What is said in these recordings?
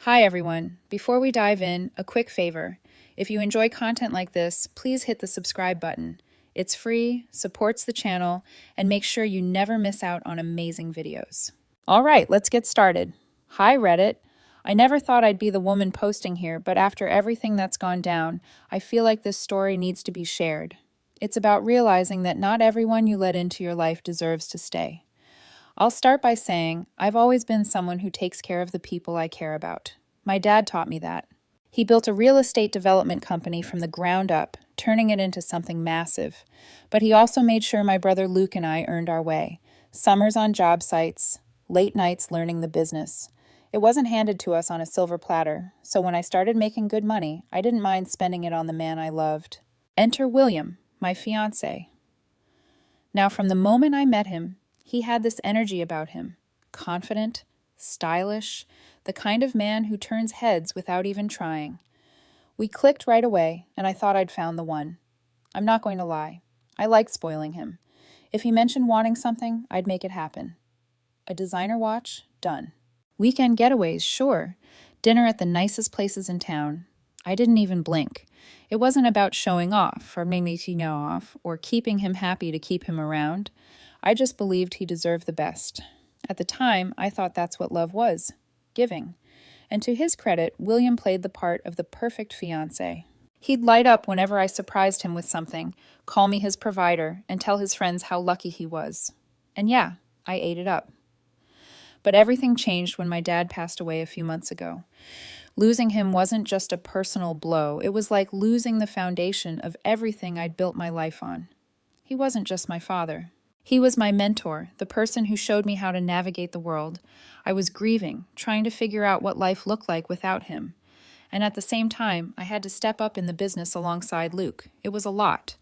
Hi everyone. Before we dive in, a quick favor. If you enjoy content like this, please hit the subscribe button. It's free, supports the channel, and makes sure you never miss out on amazing videos. All right, let's get started. Hi Reddit. I never thought I'd be the woman posting here, but after everything that's gone down, I feel like this story needs to be shared. It's about realizing that not everyone you let into your life deserves to stay. I'll start by saying I've always been someone who takes care of the people I care about. My dad taught me that. He built a real estate development company from the ground up, turning it into something massive. But he also made sure my brother Luke and I earned our way. Summers on job sites, late nights learning the business. It wasn't handed to us on a silver platter, so when I started making good money, I didn't mind spending it on the man I loved. Enter William, my fiancé. Now, from the moment I met him, he had this energy about him, confident, stylish, the kind of man who turns heads without even trying. We clicked right away, and I thought I'd found the one. I'm not going to lie. I liked spoiling him. If he mentioned wanting something, I'd make it happen. A designer watch? Done. Weekend getaways? Sure. Dinner at the nicest places in town. I didn't even blink. It wasn't about showing off, or making off, or keeping him happy to keep him around. I just believed he deserved the best. At the time, I thought that's what love was, giving. And to his credit, William played the part of the perfect fiancé. He'd light up whenever I surprised him with something, call me his provider, and tell his friends how lucky he was. And yeah, I ate it up. But everything changed when my dad passed away a few months ago. Losing him wasn't just a personal blow. It was like losing the foundation of everything I'd built my life on. He wasn't just my father. He was my mentor, the person who showed me how to navigate the world. I was grieving, trying to figure out what life looked like without him. And at the same time, I had to step up in the business alongside Luke. It was a lot.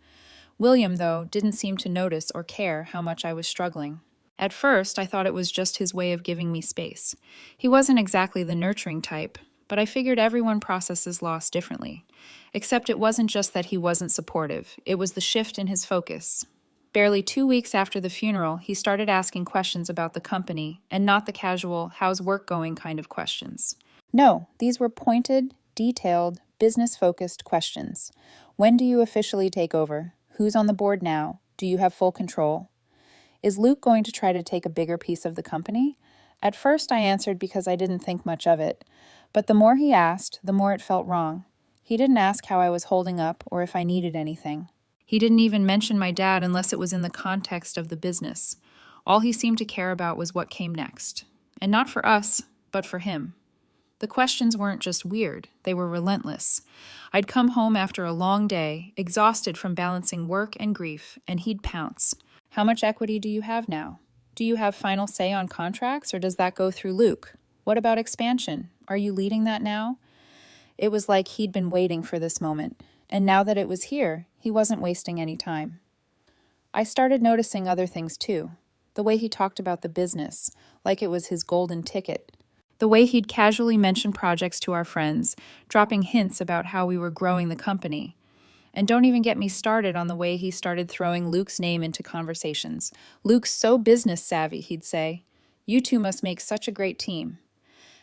William, though, didn't seem to notice or care how much I was struggling. At first, I thought it was just his way of giving me space. He wasn't exactly the nurturing type, but I figured everyone processes loss differently. Except it wasn't just that he wasn't supportive, it was the shift in his focus. Barely 2 weeks after the funeral, he started asking questions about the company, and not the casual, how's work going kind of questions. No, these were pointed, detailed, business-focused questions. When do you officially take over? Who's on the board now? Do you have full control? Is Luke going to try to take a bigger piece of the company? At first, I answered because I didn't think much of it. But the more he asked, the more it felt wrong. He didn't ask how I was holding up or if I needed anything. He didn't even mention my dad unless it was in the context of the business. All he seemed to care about was what came next. And not for us, but for him. The questions weren't just weird, they were relentless. I'd come home after a long day, exhausted from balancing work and grief, and he'd pounce. How much equity do you have now? Do you have final say on contracts, or does that go through Luke? What about expansion? Are you leading that now? It was like he'd been waiting for this moment. And now that it was here, he wasn't wasting any time. I started noticing other things too. The way he talked about the business, like it was his golden ticket. The way he'd casually mention projects to our friends, dropping hints about how we were growing the company. And don't even get me started on the way he started throwing Luke's name into conversations. Luke's so business savvy, he'd say. You two must make such a great team.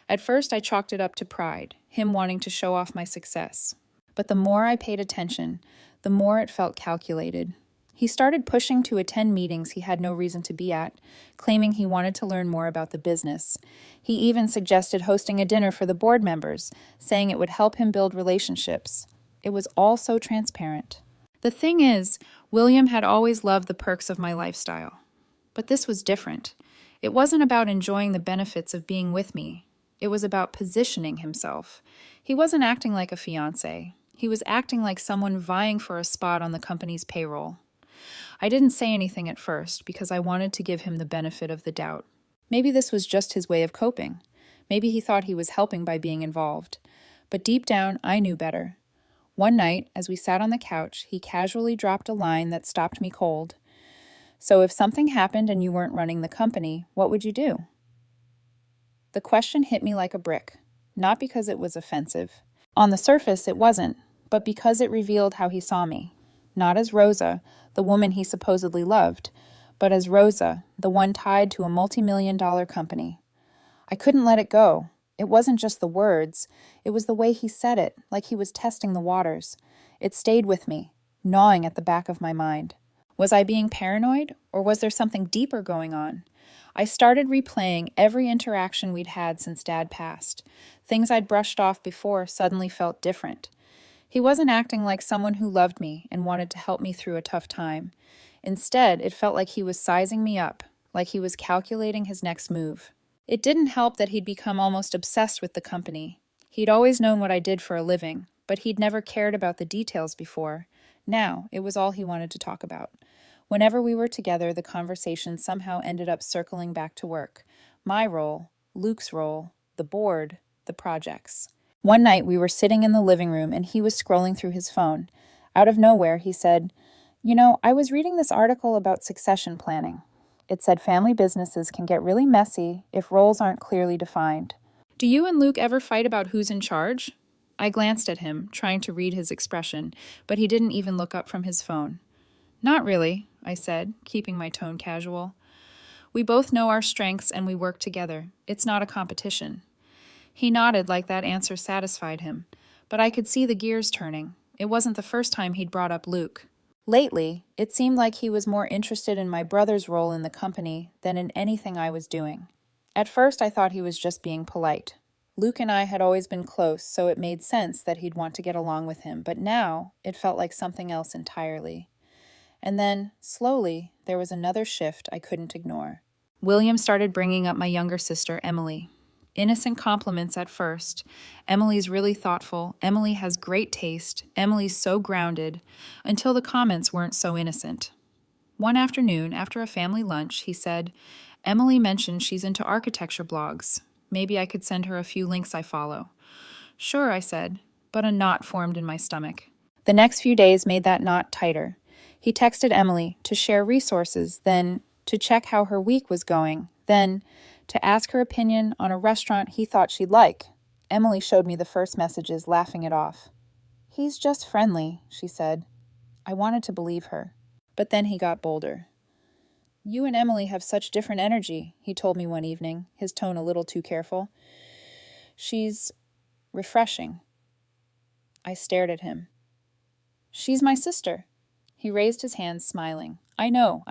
At first, I chalked it up to pride, him wanting to show off my success. But the more I paid attention, the more it felt calculated. He started pushing to attend meetings he had no reason to be at, claiming he wanted to learn more about the business. He even suggested hosting a dinner for the board members, saying it would help him build relationships. It was all so transparent. The thing is, William had always loved the perks of my lifestyle. But this was different. It wasn't about enjoying the benefits of being with me. It was about positioning himself. He wasn't acting like a fiancé. He was acting like someone vying for a spot on the company's payroll. I didn't say anything at first because I wanted to give him the benefit of the doubt. Maybe this was just his way of coping. Maybe he thought he was helping by being involved. But deep down, I knew better. One night, as we sat on the couch, he casually dropped a line that stopped me cold. So if something happened and you weren't running the company, what would you do? The question hit me like a brick, not because it was offensive. On the surface, it wasn't, but because it revealed how he saw me. Not as Rosa, the woman he supposedly loved, but as Rosa, the one tied to a multi-million-dollar company. I couldn't let it go. It wasn't just the words, it was the way he said it, like he was testing the waters. It stayed with me, gnawing at the back of my mind. Was I being paranoid, or was there something deeper going on? I started replaying every interaction we'd had since Dad passed. Things I'd brushed off before suddenly felt different. He wasn't acting like someone who loved me and wanted to help me through a tough time. Instead, it felt like he was sizing me up, like he was calculating his next move. It didn't help that he'd become almost obsessed with the company. He'd always known what I did for a living, but he'd never cared about the details before. Now, it was all he wanted to talk about. Whenever we were together, the conversation somehow ended up circling back to work. My role, Luke's role, the board, the projects. One night we were sitting in the living room and he was scrolling through his phone. Out of nowhere, he said, I was reading this article about succession planning. It said family businesses can get really messy if roles aren't clearly defined. Do you and Luke ever fight about who's in charge? I glanced at him, trying to read his expression, but he didn't even look up from his phone. Not really, I said, keeping my tone casual. We both know our strengths and we work together. It's not a competition. He nodded like that answer satisfied him, but I could see the gears turning. It wasn't the first time he'd brought up Luke. Lately, it seemed like he was more interested in my brother's role in the company than in anything I was doing. At first, I thought he was just being polite. Luke and I had always been close, so it made sense that he'd want to get along with him, but now it felt like something else entirely. And then, slowly, there was another shift I couldn't ignore. William started bringing up my younger sister, Emily. Innocent compliments at first. Emily's really thoughtful. Emily has great taste. Emily's so grounded. Until the comments weren't so innocent. One afternoon, after a family lunch, he said, Emily mentioned she's into architecture blogs. Maybe I could send her a few links I follow. Sure, I said, but a knot formed in my stomach. The next few days made that knot tighter. He texted Emily to share resources, then to check how her week was going, then to ask her opinion on a restaurant he thought she'd like. Emily showed me the first messages, laughing it off. He's just friendly, she said. I wanted to believe her. But then he got bolder. You and Emily have such different energy, he told me one evening, his tone a little too careful. She's refreshing. I stared at him. She's my sister. He raised his hands, smiling. I know.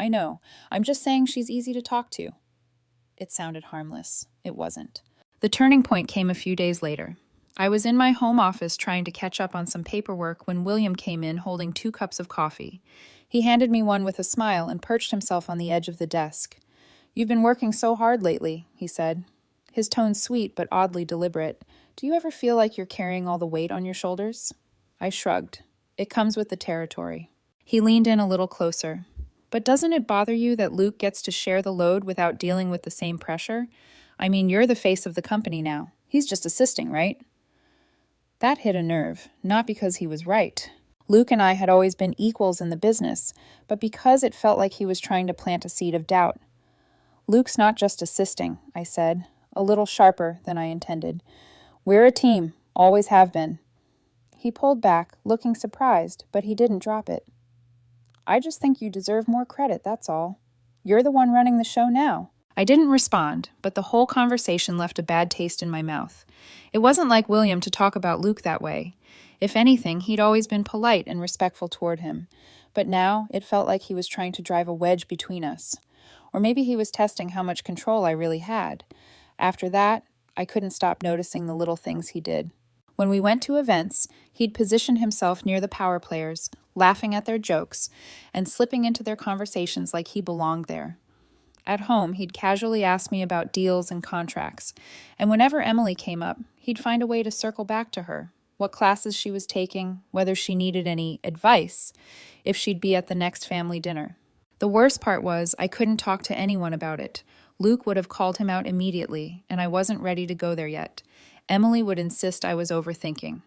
I'm just saying she's easy to talk to. It sounded harmless. It wasn't. The turning point came a few days later. I was in my home office trying to catch up on some paperwork when William came in holding 2 cups of coffee. He handed me one with a smile and perched himself on the edge of the desk. You've been working so hard lately, he said. His tone sweet but oddly deliberate. Do you ever feel like you're carrying all the weight on your shoulders? I shrugged. It comes with the territory. He leaned in a little closer. But doesn't it bother you that Luke gets to share the load without dealing with the same pressure? I mean, you're the face of the company now. He's just assisting, right? That hit a nerve, not because he was right. Luke and I had always been equals in the business, but because it felt like he was trying to plant a seed of doubt. Luke's not just assisting, I said, a little sharper than I intended. We're a team, always have been. He pulled back, looking surprised, but he didn't drop it. I just think you deserve more credit, that's all. You're the one running the show now. I didn't respond, but the whole conversation left a bad taste in my mouth. It wasn't like William to talk about Luke that way. If anything, he'd always been polite and respectful toward him. But now it felt like he was trying to drive a wedge between us. Or maybe he was testing how much control I really had. After that, I couldn't stop noticing the little things he did. When we went to events, he'd position himself near the power players, laughing at their jokes, and slipping into their conversations like he belonged there. At home, he'd casually ask me about deals and contracts, and whenever Emily came up, he'd find a way to circle back to her, what classes she was taking, whether she needed any advice, if she'd be at the next family dinner. The worst part was I couldn't talk to anyone about it. Luke would have called him out immediately, and I wasn't ready to go there yet. Emily would insist I was overthinking.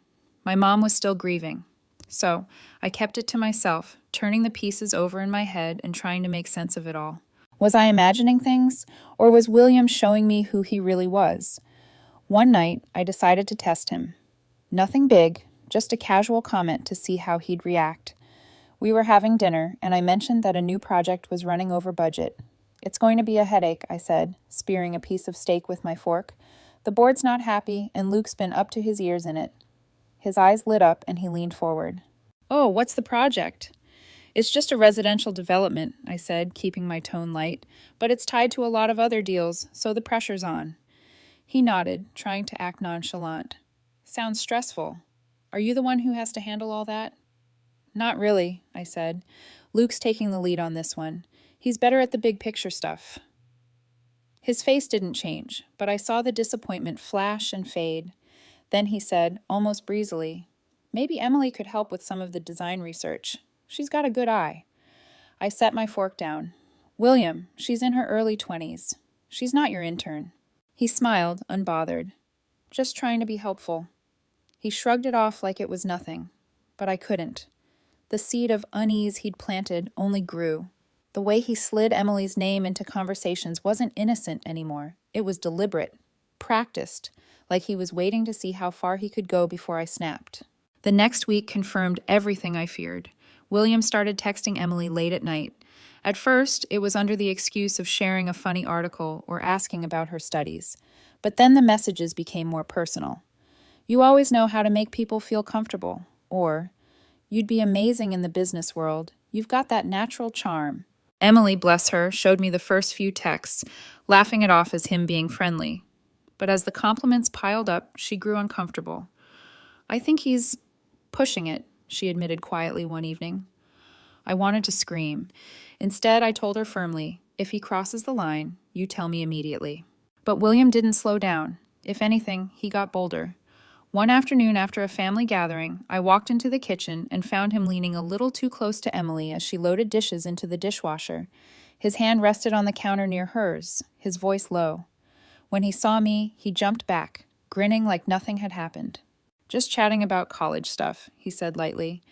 My mom was still grieving. So I kept it to myself, turning the pieces over in my head and trying to make sense of it all. Was I imagining things, or was William showing me who he really was? One night, I decided to test him. Nothing big, just a casual comment to see how he'd react. We were having dinner, and I mentioned that a new project was running over budget. It's going to be a headache, I said, spearing a piece of steak with my fork. The board's not happy, and Luke's been up to his ears in it. His eyes lit up, and he leaned forward. Oh, what's the project? It's just a residential development, I said, keeping my tone light, but it's tied to a lot of other deals, so the pressure's on. He nodded, trying to act nonchalant. Sounds stressful. Are you the one who has to handle all that? Not really, I said. Luke's taking the lead on this one. He's better at the big picture stuff. His face didn't change, but I saw the disappointment flash and fade. Then he said, almost breezily, maybe Emily could help with some of the design research. She's got a good eye. I set my fork down. William, she's in her early 20s. She's not your intern. He smiled, unbothered. Just trying to be helpful. He shrugged it off like it was nothing, but I couldn't. The seed of unease he'd planted only grew. The way he slid Emily's name into conversations wasn't innocent anymore. It was deliberate, practiced, like he was waiting to see how far he could go before I snapped. The next week confirmed everything I feared. William started texting Emily late at night. At first, it was under the excuse of sharing a funny article or asking about her studies. But then the messages became more personal. You always know how to make people feel comfortable. Or, you'd be amazing in the business world. You've got that natural charm. Emily, bless her, showed me the first few texts, laughing it off as him being friendly. But as the compliments piled up, she grew uncomfortable. I think he's pushing it, she admitted quietly one evening. I wanted to scream. Instead, I told her firmly, if he crosses the line, you tell me immediately. But William didn't slow down. If anything, he got bolder. One afternoon after a family gathering, I walked into the kitchen and found him leaning a little too close to Emily as she loaded dishes into the dishwasher. His hand rested on the counter near hers, his voice low. When he saw me, he jumped back, grinning like nothing had happened. Just chatting about college stuff, he said lightly.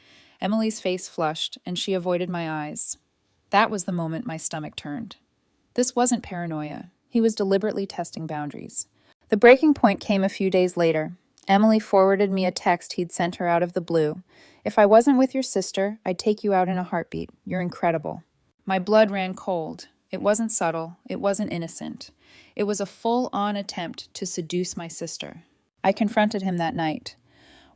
Emily's face flushed, and she avoided my eyes. That was the moment my stomach turned. This wasn't paranoia. He was deliberately testing boundaries. The breaking point came a few days later. Emily forwarded me a text he'd sent her out of the blue. If I wasn't with your sister, I'd take you out in a heartbeat. You're incredible. My blood ran cold. It wasn't subtle. It wasn't innocent. It was a full-on attempt to seduce my sister. I confronted him that night.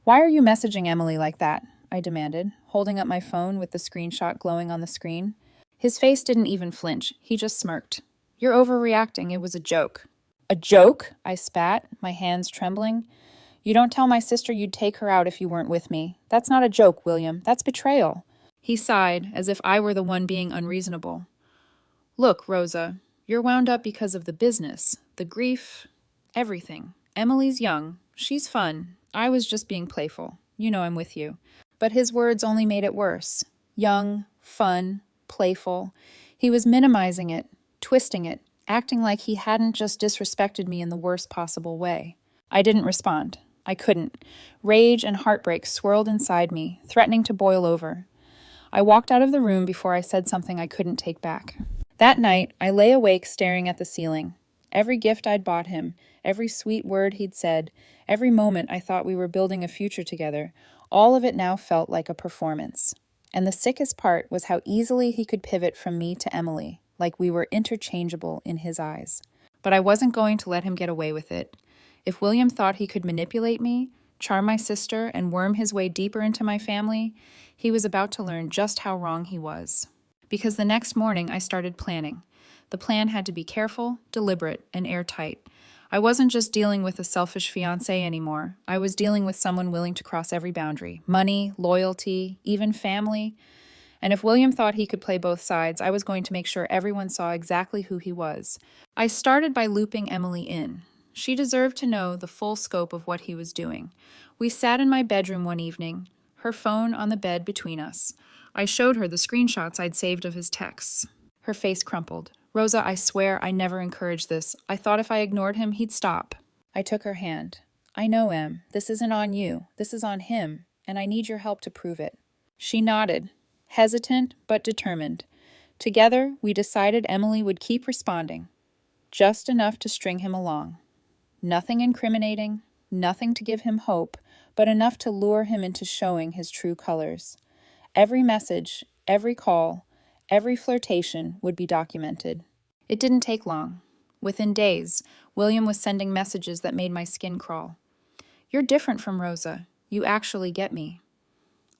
Why are you messaging Emily like that? I demanded, holding up my phone with the screenshot glowing on the screen. His face didn't even flinch. He just smirked. You're overreacting. It was a joke. A joke? I spat, my hands trembling. You don't tell my sister you'd take her out if you weren't with me. That's not a joke, William. That's betrayal. He sighed, as if I were the one being unreasonable. Look, Rosa, you're wound up because of the business, the grief, everything. Emily's young. She's fun. I was just being playful. You know I'm with you. But his words only made it worse. Young, fun, playful. He was minimizing it, twisting it, acting like he hadn't just disrespected me in the worst possible way. I didn't respond. I couldn't. Rage and heartbreak swirled inside me, threatening to boil over. I walked out of the room before I said something I couldn't take back. That night, I lay awake staring at the ceiling. Every gift I'd bought him, every sweet word he'd said, every moment I thought we were building a future together, all of it now felt like a performance. And the sickest part was how easily he could pivot from me to Emily, like we were interchangeable in his eyes. But I wasn't going to let him get away with it. If William thought he could manipulate me, charm my sister, and worm his way deeper into my family, he was about to learn just how wrong he was. Because the next morning I started planning. The plan had to be careful, deliberate, and airtight. I wasn't just dealing with a selfish fiancé anymore. I was dealing with someone willing to cross every boundary. Money, loyalty, even family. And if William thought he could play both sides, I was going to make sure everyone saw exactly who he was. I started by looping Emily in. She deserved to know the full scope of what he was doing. We sat in my bedroom one evening, her phone on the bed between us. I showed her the screenshots I'd saved of his texts. Her face crumpled. Rosa, I swear I never encouraged this. I thought if I ignored him, he'd stop. I took her hand. I know, Em. This isn't on you. This is on him, and I need your help to prove it. She nodded, hesitant but determined. Together, we decided Emily would keep responding, just enough to string him along. Nothing incriminating, nothing to give him hope, but enough to lure him into showing his true colors. Every message, every call, every flirtation would be documented. It didn't take long. Within days, William was sending messages that made my skin crawl. "You're different from Rosa. You actually get me.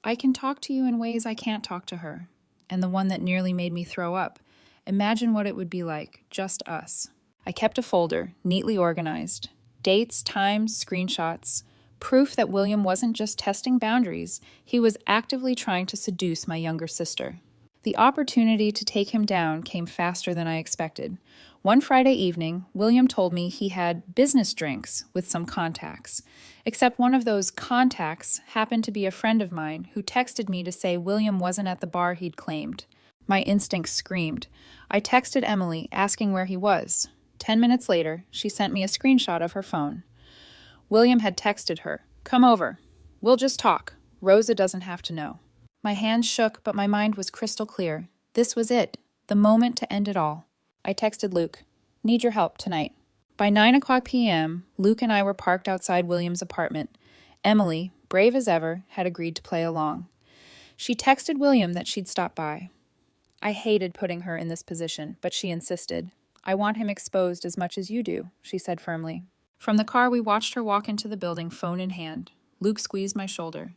I can talk to you in ways I can't talk to her." And the one that nearly made me throw up. Imagine what it would be like, just us. I kept a folder, neatly organized. Dates, times, screenshots. Proof that William wasn't just testing boundaries, he was actively trying to seduce my younger sister. The opportunity to take him down came faster than I expected. One Friday evening, William told me he had business drinks with some contacts. Except one of those contacts happened to be a friend of mine who texted me to say William wasn't at the bar he'd claimed. My instincts screamed. I texted Emily, asking where he was. 10 minutes later, she sent me a screenshot of her phone. William had texted her, "Come over. We'll just talk. Rosa doesn't have to know." My hands shook, but my mind was crystal clear. This was it, the moment to end it all. I texted Luke, "Need your help tonight." By 9 p.m., Luke and I were parked outside William's apartment. Emily, brave as ever, had agreed to play along. She texted William that she'd stop by. I hated putting her in this position, but she insisted. "I want him exposed as much as you do," she said firmly. From the car, we watched her walk into the building, phone in hand. Luke squeezed my shoulder.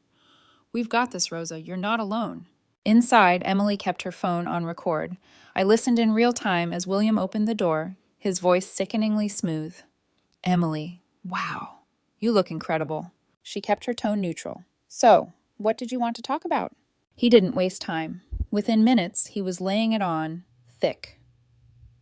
"We've got this, Rosa. You're not alone." Inside, Emily kept her phone on record. I listened in real time as William opened the door, his voice sickeningly smooth. "Emily, wow, you look incredible." She kept her tone neutral. "So, what did you want to talk about?" He didn't waste time. Within minutes, he was laying it on, thick.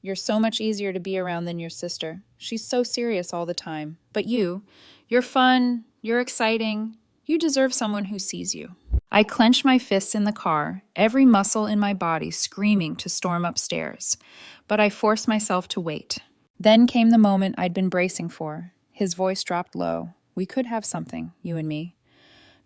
"You're so much easier to be around than your sister. She's so serious all the time. But you're fun, you're exciting. You deserve someone who sees you." I clenched my fists in the car, every muscle in my body screaming to storm upstairs. But I forced myself to wait. Then came the moment I'd been bracing for. His voice dropped low. "We could have something, you and me.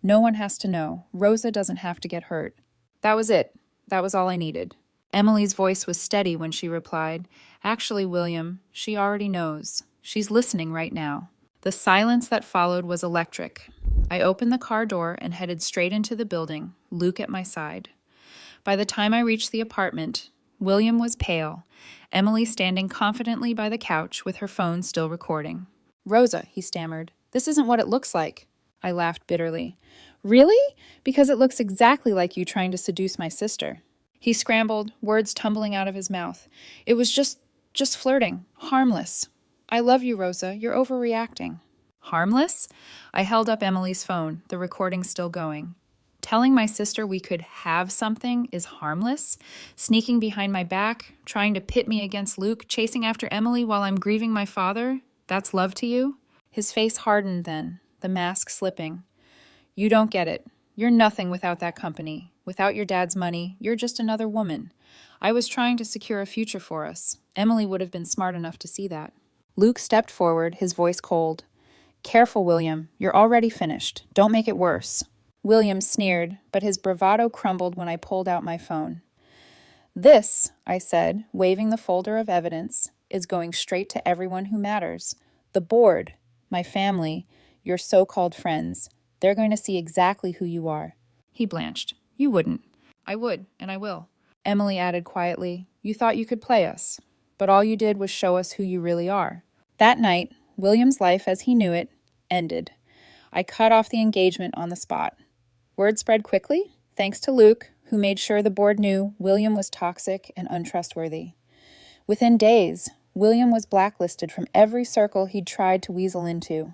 No one has to know. Rosa doesn't have to get hurt." That was it. That was all I needed. Emily's voice was steady when she replied, "Actually, William, she already knows. She's listening right now." The silence that followed was electric. I opened the car door and headed straight into the building, Luke at my side. By the time I reached the apartment, William was pale, Emily standing confidently by the couch with her phone still recording. "Rosa," he stammered, "this isn't what it looks like." I laughed bitterly. "Really? Because it looks exactly like you trying to seduce my sister." He scrambled, words tumbling out of his mouth. "It was just flirting. Harmless." "I love you, Rosa. You're overreacting." Harmless? I held up Emily's phone, the recording still going. Telling my sister we could have something is harmless? Sneaking behind my back, trying to pit me against Luke, chasing after Emily while I'm grieving my father? That's love to you? His face hardened then, the mask slipping. "You don't get it. You're nothing without that company. Without your dad's money, you're just another woman. I was trying to secure a future for us. Emily would have been smart enough to see that." Luke stepped forward, his voice cold. "Careful, William. You're already finished. Don't make it worse." William sneered, but his bravado crumbled when I pulled out my phone. "This," I said, waving the folder of evidence, "is going straight to everyone who matters. The board, my family, your so-called friends. They're going to see exactly who you are." He blanched. "You wouldn't." "I would, and I will." Emily added quietly, "You thought you could play us, but all you did was show us who you really are." That night, William's life as he knew it ended. I cut off the engagement on the spot. Word spread quickly, thanks to Luke, who made sure the board knew William was toxic and untrustworthy. Within days, William was blacklisted from every circle he'd tried to weasel into.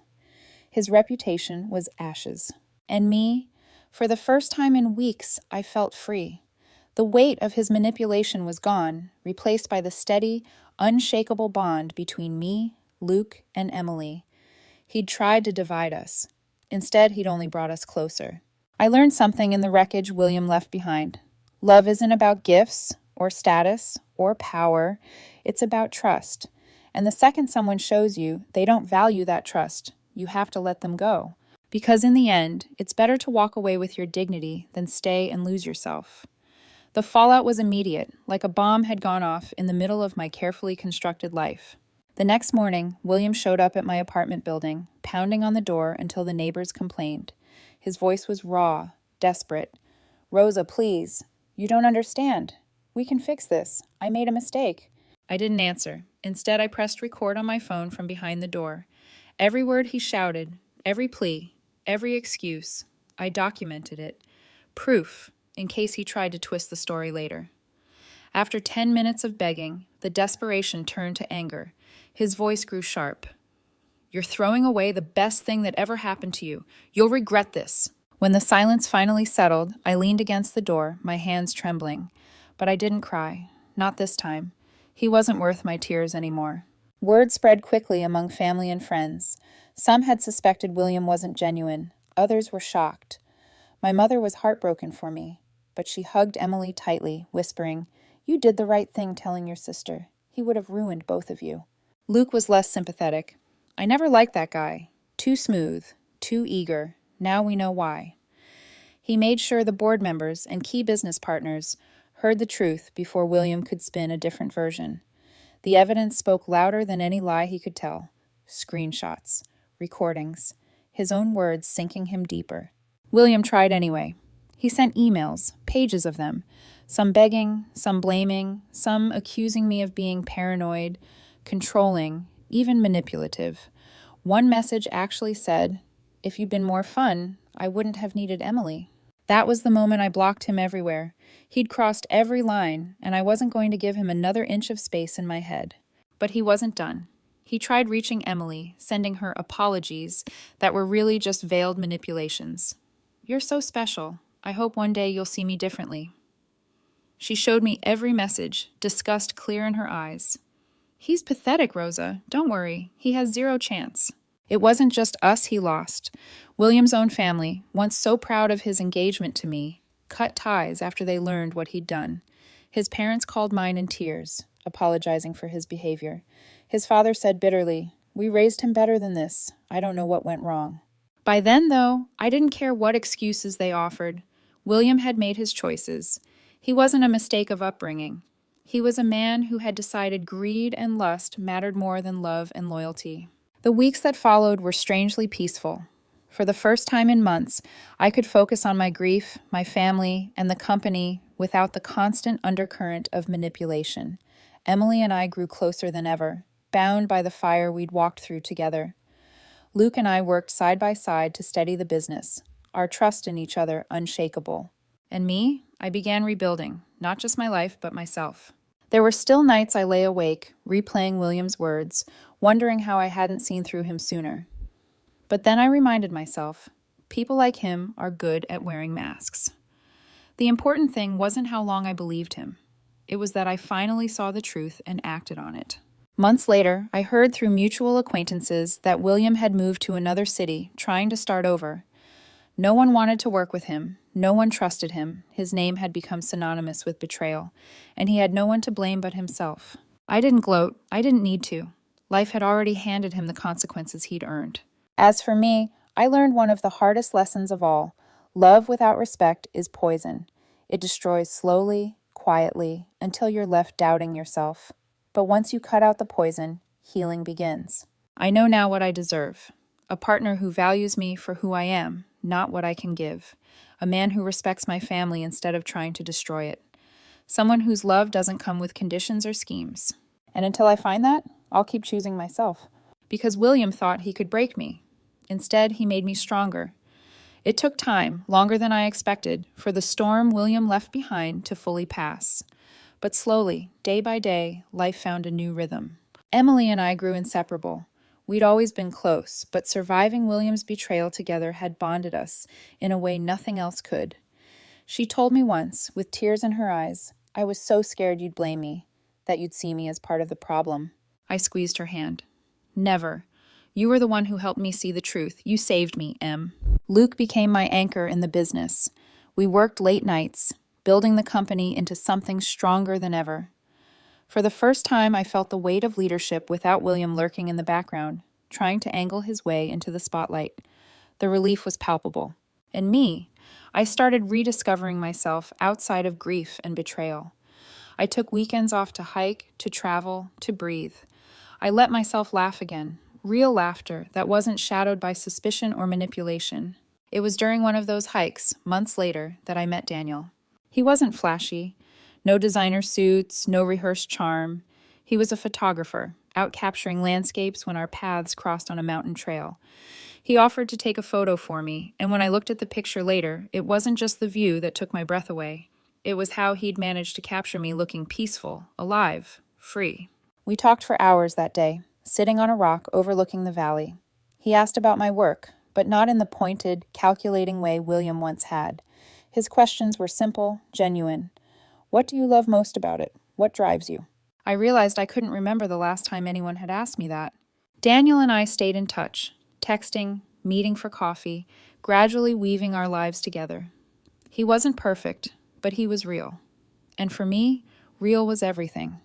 His reputation was ashes. And me, for the first time in weeks, I felt free. The weight of his manipulation was gone, replaced by the steady, unshakable bond between me, Luke, and Emily. He'd tried to divide us. Instead, he'd only brought us closer. I learned something in the wreckage William left behind. Love isn't about gifts, or status, or power. It's about trust. And the second someone shows you they don't value that trust, you have to let them go. Because in the end, it's better to walk away with your dignity than stay and lose yourself. The fallout was immediate, like a bomb had gone off in the middle of my carefully constructed life. The next morning, William showed up at my apartment building, pounding on the door until the neighbors complained. His voice was raw, desperate. "Rosa, please. You don't understand. We can fix this. I made a mistake." I didn't answer. Instead, I pressed record on my phone from behind the door. Every word he shouted, every plea, every excuse, I documented it. Proof, in case he tried to twist the story later. After 10 minutes of begging, the desperation turned to anger. His voice grew sharp. "You're throwing away the best thing that ever happened to you. You'll regret this." When the silence finally settled, I leaned against the door, my hands trembling. But I didn't cry. Not this time. He wasn't worth my tears anymore. Word spread quickly among family and friends. Some had suspected William wasn't genuine. Others were shocked. My mother was heartbroken for me, but she hugged Emily tightly, whispering, "You did the right thing telling your sister. He would have ruined both of you." Luke was less sympathetic. "I never liked that guy. Too smooth, too eager. Now we know why." He made sure the board members and key business partners heard the truth before William could spin a different version. The evidence spoke louder than any lie he could tell. Screenshots, recordings, his own words sinking him deeper. William tried anyway. He sent emails, pages of them, some begging, some blaming, some accusing me of being paranoid, controlling, even manipulative. One message actually said, "If you'd been more fun, I wouldn't have needed Emily." That was the moment I blocked him everywhere. He'd crossed every line, and I wasn't going to give him another inch of space in my head. But he wasn't done. He tried reaching Emily, sending her apologies that were really just veiled manipulations. "You're so special. I hope one day you'll see me differently." She showed me every message, disgust clear in her eyes. "He's pathetic, Rosa. Don't worry. He has zero chance." It wasn't just us he lost. William's own family, once so proud of his engagement to me, cut ties after they learned what he'd done. His parents called mine in tears, apologizing for his behavior. His father said bitterly, "We raised him better than this. I don't know what went wrong." By then, though, I didn't care what excuses they offered. William had made his choices. He wasn't a mistake of upbringing. He was a man who had decided greed and lust mattered more than love and loyalty. The weeks that followed were strangely peaceful. For the first time in months, I could focus on my grief, my family, and the company without the constant undercurrent of manipulation. Emily and I grew closer than ever, bound by the fire we'd walked through together. Luke and I worked side by side to steady the business, our trust in each other unshakable. And me, I began rebuilding, not just my life, but myself. There were still nights I lay awake, replaying William's words, wondering how I hadn't seen through him sooner. But then I reminded myself, people like him are good at wearing masks. The important thing wasn't how long I believed him. It was that I finally saw the truth and acted on it. Months later, I heard through mutual acquaintances that William had moved to another city, trying to start over. No one wanted to work with him. No one trusted him. His name had become synonymous with betrayal, and he had no one to blame but himself. I didn't gloat. I didn't need to. Life had already handed him the consequences he'd earned. As for me, I learned one of the hardest lessons of all. Love without respect is poison. It destroys slowly, quietly, until you're left doubting yourself. But once you cut out the poison, healing begins. I know now what I deserve. A partner who values me for who I am, not what I can give. A man who respects my family instead of trying to destroy it. Someone whose love doesn't come with conditions or schemes. And until I find that, I'll keep choosing myself. Because William thought he could break me. Instead, he made me stronger. It took time, longer than I expected, for the storm William left behind to fully pass. But slowly, day by day, life found a new rhythm. Emily and I grew inseparable. We'd always been close, but surviving William's betrayal together had bonded us in a way nothing else could. She told me once, with tears in her eyes, "I was so scared you'd blame me, that you'd see me as part of the problem." I squeezed her hand. "Never. You were the one who helped me see the truth. You saved me, Em." Luke became my anchor in the business. We worked late nights, building the company into something stronger than ever. For the first time, I felt the weight of leadership without William lurking in the background, trying to angle his way into the spotlight. The relief was palpable. And me, I started rediscovering myself outside of grief and betrayal. I took weekends off to hike, to travel, to breathe. I let myself laugh again, real laughter that wasn't shadowed by suspicion or manipulation. It was during one of those hikes, months later, that I met Daniel. He wasn't flashy. No designer suits, no rehearsed charm. He was a photographer, out capturing landscapes when our paths crossed on a mountain trail. He offered to take a photo for me, and when I looked at the picture later, it wasn't just the view that took my breath away. It was how he'd managed to capture me looking peaceful, alive, free. We talked for hours that day, sitting on a rock overlooking the valley. He asked about my work, but not in the pointed, calculating way William once had. His questions were simple, genuine. What do you love most about it? What drives you? I realized I couldn't remember the last time anyone had asked me that. Daniel and I stayed in touch, texting, meeting for coffee, gradually weaving our lives together. He wasn't perfect, but he was real. And for me, real was everything.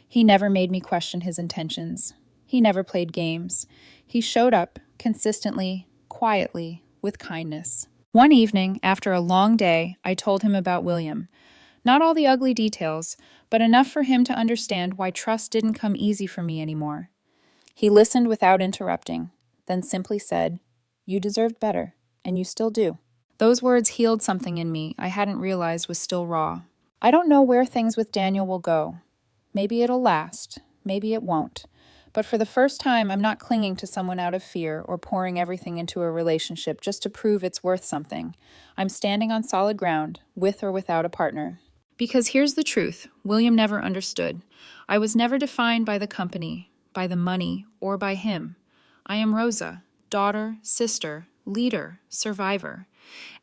He never made me question his intentions. He never played games. He showed up, consistently, quietly, with kindness. One evening, after a long day, I told him about William. Not all the ugly details, but enough for him to understand why trust didn't come easy for me anymore. He listened without interrupting, then simply said, "You deserved better, and you still do." Those words healed something in me I hadn't realized was still raw. I don't know where things with Daniel will go. Maybe it'll last, maybe it won't. But for the first time, I'm not clinging to someone out of fear or pouring everything into a relationship just to prove it's worth something. I'm standing on solid ground, with or without a partner. Because here's the truth, William never understood. I was never defined by the company, by the money, or by him. I am Rosa, daughter, sister, leader, survivor.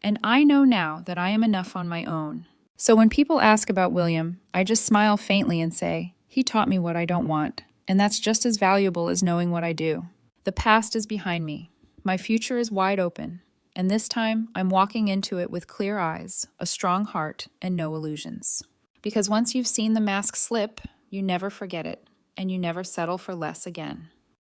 And I know now that I am enough on my own. So when people ask about William, I just smile faintly and say, he taught me what I don't want. And that's just as valuable as knowing what I do. The past is behind me. My future is wide open. And this time, I'm walking into it with clear eyes, a strong heart, and no illusions. Because once you've seen the mask slip, you never forget it, and you never settle for less again.